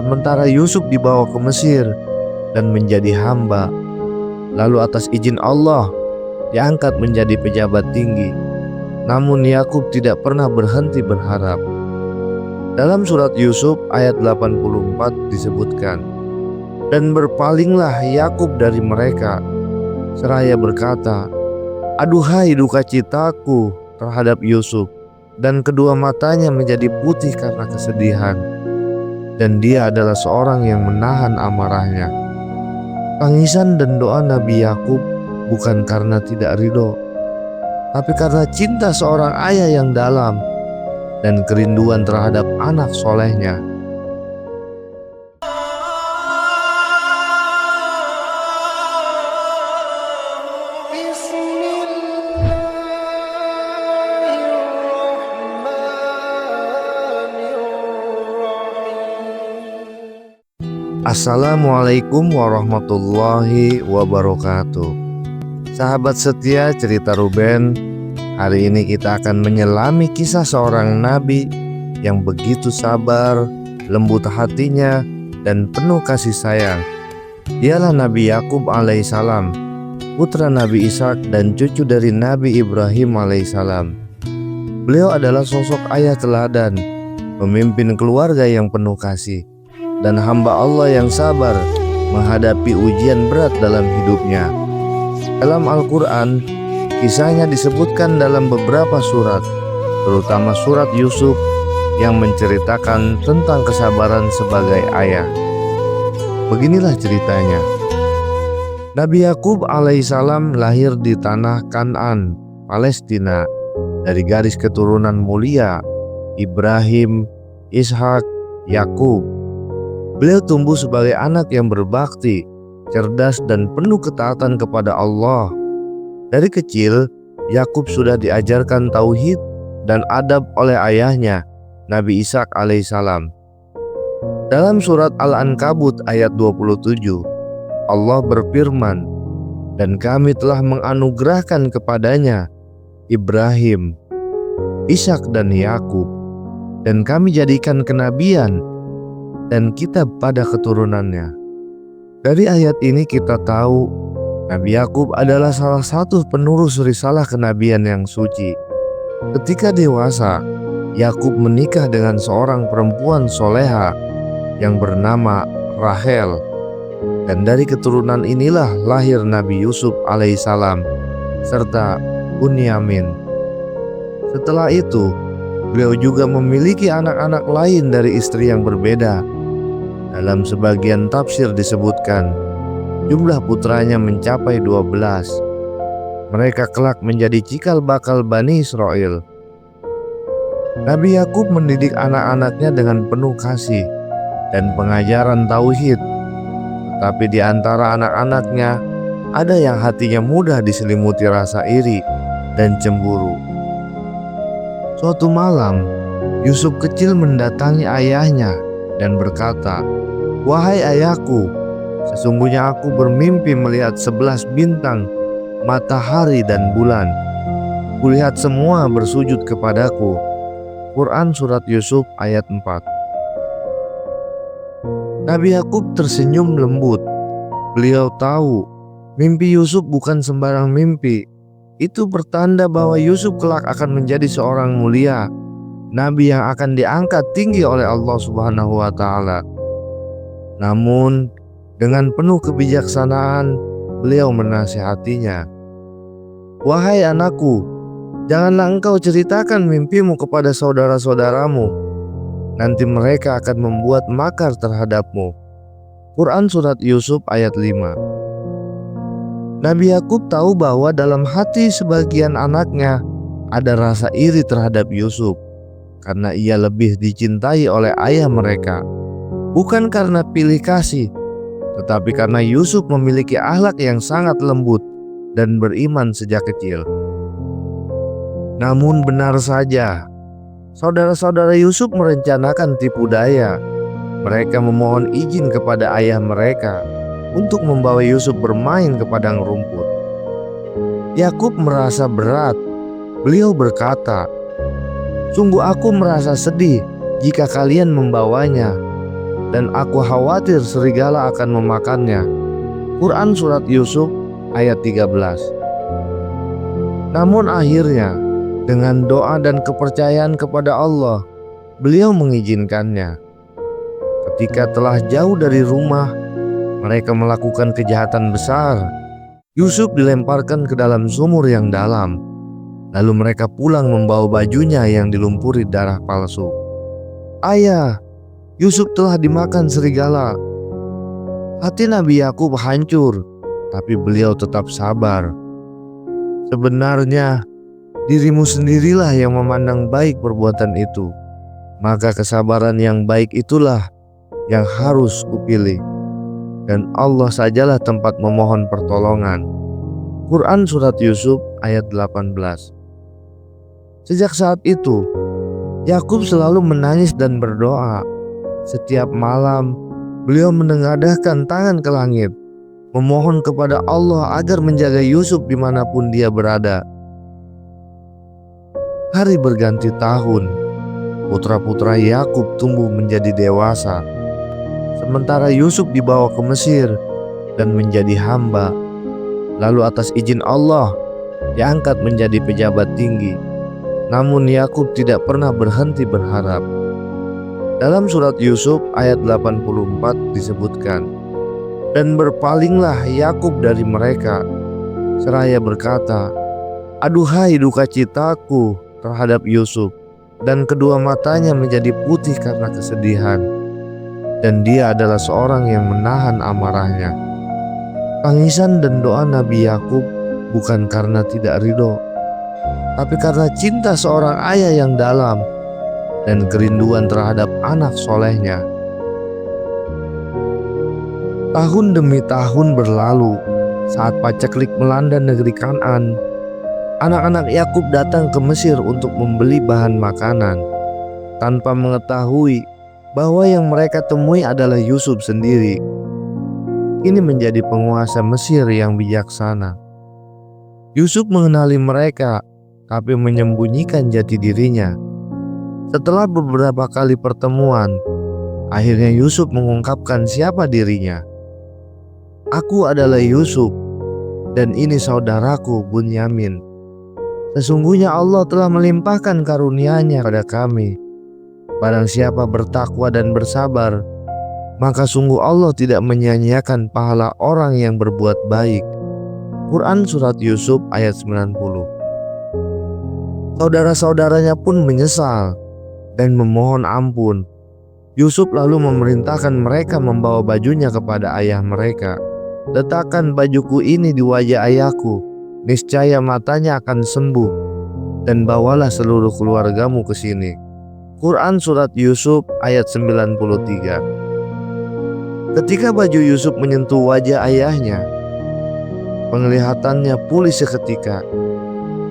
Sementara Yusuf dibawa ke Mesir dan menjadi hamba, lalu atas izin Allah diangkat menjadi pejabat tinggi. Namun Yakub tidak pernah berhenti berharap. Dalam surat Yusuf ayat 84 disebutkan, "Dan berpalinglah Yakub dari mereka, seraya berkata, aduhai duka citaku terhadap Yusuf, dan kedua matanya menjadi putih karena kesedihan. Dan dia adalah seorang yang menahan amarahnya." Tangisan dan doa Nabi Yakub bukan karena tidak ridho, tapi karena cinta seorang ayah yang dalam dan kerinduan terhadap anak solehnya. Assalamualaikum warahmatullahi wabarakatuh. Sahabat setia cerita Ruben, hari ini kita akan menyelami kisah seorang nabi yang begitu sabar, lembut hatinya, dan penuh kasih sayang. Dialah Nabi Yakub alaihissalam, putra Nabi Ishak dan cucu dari Nabi Ibrahim alaihissalam. Beliau adalah sosok ayah teladan, pemimpin keluarga yang penuh kasih, dan hamba Allah yang sabar menghadapi ujian berat dalam hidupnya. Dalam Al-Quran, kisahnya disebutkan dalam beberapa surat, terutama surat Yusuf yang menceritakan tentang kesabaran sebagai ayah. Beginilah ceritanya. Nabi Yakub alaihissalam lahir di tanah Kan'an, Palestina, dari garis keturunan mulia Ibrahim, Ishak, Yakub. Beliau tumbuh sebagai anak yang berbakti, cerdas, dan penuh ketaatan kepada Allah. Dari kecil, Yakub sudah diajarkan tauhid dan adab oleh ayahnya, Nabi Ishak alaihissalam. Dalam surat Al-Ankabut ayat 27, Allah berfirman, "Dan kami telah menganugerahkan kepadanya Ibrahim, Ishak, dan Yakub, dan kami jadikan kenabian dan kitab pada keturunannya." Dari ayat ini kita tahu Nabi Yakub adalah salah satu penerus risalah kenabian yang suci. Ketika dewasa, Yakub menikah dengan seorang perempuan soleha yang bernama Rahel, dan dari keturunan inilah lahir Nabi Yusuf alaihissalam serta Bunyamin. Setelah itu, beliau juga memiliki anak-anak lain dari istri yang berbeda. Dalam sebagian tafsir disebutkan jumlah putranya mencapai 12. Mereka kelak menjadi cikal bakal Bani Israel. Nabi Yakub mendidik anak-anaknya dengan penuh kasih dan pengajaran tauhid. Tetapi di antara anak-anaknya ada yang hatinya mudah diselimuti rasa iri dan cemburu. Suatu malam, Yusuf kecil mendatangi ayahnya dan berkata, "Wahai ayahku, sesungguhnya aku bermimpi melihat 11 bintang, matahari, dan bulan. Kulihat semua bersujud kepadaku." Quran Surat Yusuf ayat 4. Nabi Yakub tersenyum lembut. Beliau tahu mimpi Yusuf bukan sembarang mimpi. Itu pertanda bahwa Yusuf kelak akan menjadi seorang mulia, nabi yang akan diangkat tinggi oleh Allah Subhanahu wa Ta'ala. Namun, dengan penuh kebijaksanaan, beliau menasihatinya, "Wahai anakku, janganlah engkau ceritakan mimpimu kepada saudara-saudaramu. Nanti mereka akan membuat makar terhadapmu." Quran Surat Yusuf ayat 5. Nabi Yakub tahu bahwa dalam hati sebagian anaknya ada rasa iri terhadap Yusuf karena ia lebih dicintai oleh ayah mereka. Bukan karena pilih kasih, tetapi karena Yusuf memiliki akhlak yang sangat lembut dan beriman sejak kecil. Namun benar saja, saudara-saudara Yusuf merencanakan tipu daya. Mereka memohon izin kepada ayah mereka untuk membawa Yusuf bermain ke padang rumput. Yakub merasa berat. Beliau berkata, "Sungguh aku merasa sedih jika kalian membawanya. dan aku khawatir serigala akan memakannya. Quran Surat Yusuf ayat 13. Namun akhirnya, dengan doa dan kepercayaan kepada Allah, beliau mengizinkannya. Ketika telah jauh dari rumah, mereka melakukan kejahatan besar. Yusuf dilemparkan ke dalam sumur yang dalam. Lalu mereka pulang membawa bajunya yang dilumpuri darah palsu. Ayah, Yusuf telah dimakan serigala. Hati Nabi Yakub hancur, tapi beliau tetap sabar. Sebenarnya dirimu sendirilah yang memandang baik perbuatan itu. Maka kesabaran yang baik itulah yang harus kupilih. Dan Allah sajalah tempat memohon pertolongan. Quran Surat Yusuf ayat 18. Sejak saat itu, Yakub selalu menangis dan berdoa. Setiap malam, beliau menengadahkan tangan ke langit, memohon kepada Allah agar menjaga Yusuf dimanapun dia berada. Hari berganti tahun, putra-putra Yakub tumbuh menjadi dewasa. Sementara Yusuf dibawa ke Mesir dan menjadi hamba. Lalu atas izin Allah, diangkat menjadi pejabat tinggi. Namun Yakub tidak pernah berhenti berharap. Dalam surat Yusuf ayat 84 disebutkan, dan berpalinglah Yakub dari mereka, seraya berkata, aduhai duka citaku terhadap Yusuf, dan kedua matanya menjadi putih karena kesedihan. Dan dia adalah seorang yang menahan amarahnya. Tangisan dan doa Nabi Yakub bukan karena tidak ridho, tapi karena cinta seorang ayah yang dalam dan kerinduan terhadap anak solehnya. Tahun demi tahun berlalu. Saat paceklik melanda negeri Kan'an, anak-anak Yakub datang ke Mesir untuk membeli bahan makanan, tanpa mengetahui bahwa yang mereka temui adalah Yusuf sendiri. Ini menjadi penguasa Mesir yang bijaksana. Yusuf mengenali mereka, tapi menyembunyikan jati dirinya. Setelah beberapa kali pertemuan, akhirnya Yusuf mengungkapkan siapa dirinya. Aku adalah Yusuf, dan ini saudaraku Bunyamin. Sesungguhnya Allah telah melimpahkan karunia-Nya pada kami. Barang siapa bertakwa dan bersabar, maka sungguh Allah tidak menyia-nyiakan pahala orang yang berbuat baik. Quran Surat Yusuf ayat 90. Saudara-saudaranya pun menyesal dan memohon ampun. Yusuf lalu memerintahkan mereka membawa bajunya kepada ayah mereka. Letakkan bajuku ini di wajah ayahku, niscaya matanya akan sembuh, dan bawalah seluruh keluargamu ke sini. Quran Surat Yusuf ayat 93. Ketika baju Yusuf menyentuh wajah ayahnya, penglihatannya pulih seketika.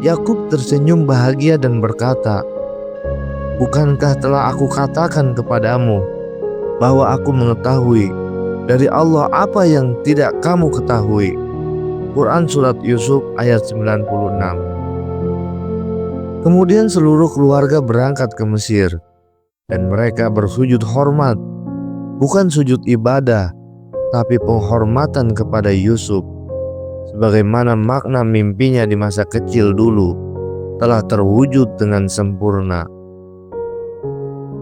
Yakub tersenyum bahagia dan berkata, bukankah telah aku katakan kepadamu bahwa aku mengetahui dari Allah apa yang tidak kamu ketahui. Quran Surat Yusuf ayat 96. Kemudian seluruh keluarga berangkat ke Mesir, dan mereka bersujud hormat, bukan sujud ibadah, tapi penghormatan kepada Yusuf, sebagaimana makna mimpinya di masa kecil dulu telah terwujud dengan sempurna.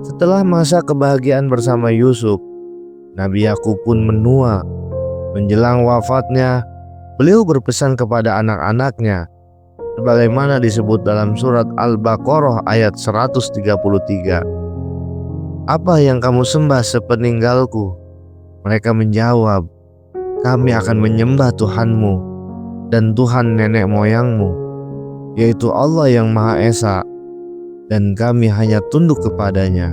Setelah masa kebahagiaan bersama Yusuf, Nabi Yakub pun menua. Menjelang wafatnya, beliau berpesan kepada anak-anaknya, sebagaimana disebut dalam surat Al-Baqarah ayat 133. Apa yang kamu sembah sepeninggalku? Mereka menjawab, kami akan menyembah Tuhanmu dan Tuhan nenek moyangmu, yaitu Allah yang Maha Esa, dan kami hanya tunduk kepadanya.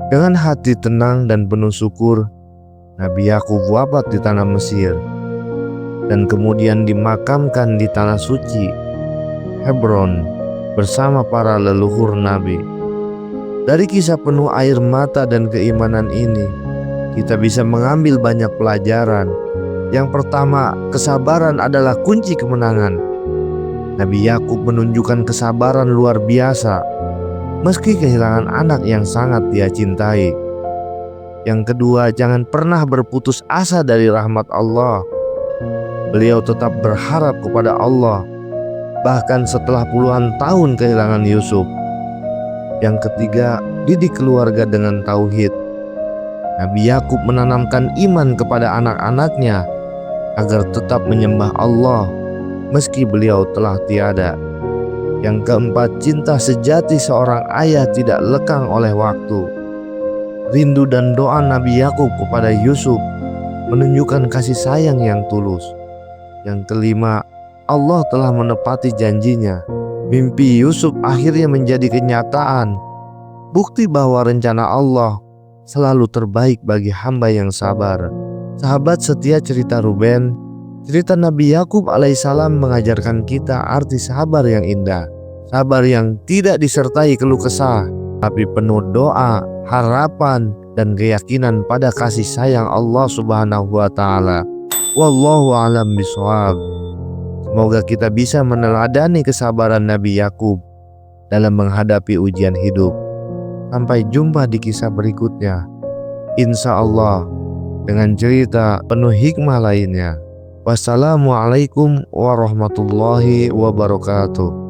Dengan hati tenang dan penuh syukur, Nabi Yakub wafat di tanah Mesir, dan kemudian dimakamkan di tanah suci Hebron bersama para leluhur Nabi. Dari kisah penuh air mata dan keimanan ini, kita bisa mengambil banyak pelajaran. Yang pertama, kesabaran adalah kunci kemenangan. Nabi Yakub menunjukkan kesabaran luar biasa, meski kehilangan anak yang sangat dia cintai. Yang kedua, jangan pernah berputus asa dari rahmat Allah. Beliau tetap berharap kepada Allah, bahkan setelah puluhan tahun kehilangan Yusuf. Yang ketiga, didik keluarga dengan tauhid. Nabi Yakub menanamkan iman kepada anak-anaknya agar tetap menyembah Allah meski beliau telah tiada. Yang keempat, cinta sejati seorang ayah tidak lekang oleh waktu. Rindu dan doa Nabi Yakub kepada Yusuf menunjukkan kasih sayang yang tulus. Yang kelima, Allah telah menepati janjinya. Mimpi Yusuf akhirnya menjadi kenyataan, bukti bahwa rencana Allah selalu terbaik bagi hamba yang sabar. Sahabat setia cerita Ruben, cerita Nabi Yakub alaihissalam mengajarkan kita arti sabar yang indah. Sabar yang tidak disertai keluh kesah, tapi penuh doa, harapan, dan keyakinan pada kasih sayang Allah Subhanahu wa Ta'ala. Wallahu a'lam bishawab. Semoga kita bisa meneladani kesabaran Nabi Yakub dalam menghadapi ujian hidup. Sampai jumpa di kisah berikutnya, insya Allah, dengan cerita penuh hikmah lainnya. Wassalamualaikum warahmatullahi wabarakatuh.